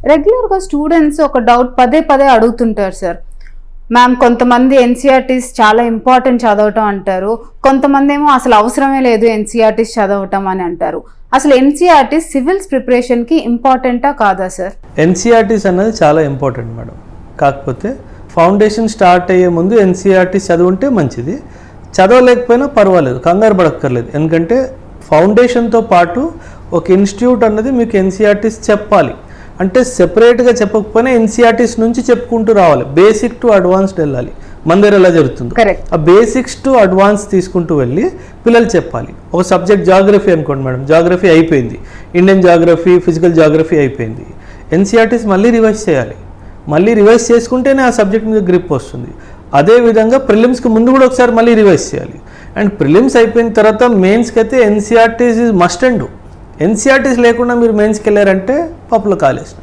రెగ్యులర్గా స్టూడెంట్స్ ఒక డౌట్ పదే పదే అడుగుతుంటారు సార్. మ్యామ్ కొంతమంది ఎన్సీఆర్టీస్ చాలా ఇంపార్టెంట్ చదవటం అంటారు, కొంతమంది ఏమో అసలు అవసరమే లేదు ఎన్సీఆర్టీస్ చదవటం అని అంటారు. అసలు ఎన్సీఆర్టీస్ సివిల్స్ ప్రిపరేషన్కి ఇంపార్టెంటా కాదా సార్? ఎన్సీఆర్టీస్ అన్నది చాలా ఇంపార్టెంట్ మేడం. కాకపోతే ఫౌండేషన్ స్టార్ట్ అయ్యే ముందు ఎన్సీఆర్టీస్ చదువుంటే మంచిది, చదవలేకపోయినా పర్వాలేదు, కంగారు పడక్కర్లేదు. ఎందుకంటే ఫౌండేషన్తో పాటు ఒక ఇన్స్టిట్యూట్ అన్నది మీకు ఎన్సీఆర్టీస్ చెప్పాలి. అంటే సెపరేట్గా చెప్పకపోయినా ఎన్సీఆర్టీస్ నుంచి చెప్పుకుంటూ రావాలి. బేసిక్ టు అడ్వాన్స్డ్ వెళ్ళాలి. మన దగ్గర ఎలా జరుగుతుంది, ఆ బేసిక్స్ టు అడ్వాన్స్ తీసుకుంటూ వెళ్ళి పిల్లలు చెప్పాలి. ఒక సబ్జెక్ట్ జాగ్రఫీ అనుకోండి మేడం, జాగ్రఫీ అయిపోయింది, ఇండియన్ జాగ్రఫీ, ఫిజికల్ జాగ్రఫీ అయిపోయింది. ఎన్సీఆర్టీస్ మళ్ళీ రివైజ్ చేయాలి. మళ్ళీ రివైజ్ చేసుకుంటేనే ఆ సబ్జెక్ట్ మీద గ్రిప్ వస్తుంది. అదేవిధంగా ప్రిలిమ్స్కి ముందు కూడా ఒకసారి మళ్ళీ రివైజ్ చేయాలి. అండ్ ప్రిలిమ్స్ అయిపోయిన తర్వాత మెయిన్స్కి అయితే NCERTs is must and do. NCERTs లేకుండా మీరు మెయిన్స్కి వెళ్ళారంటే పప్పులో కాలేసిన.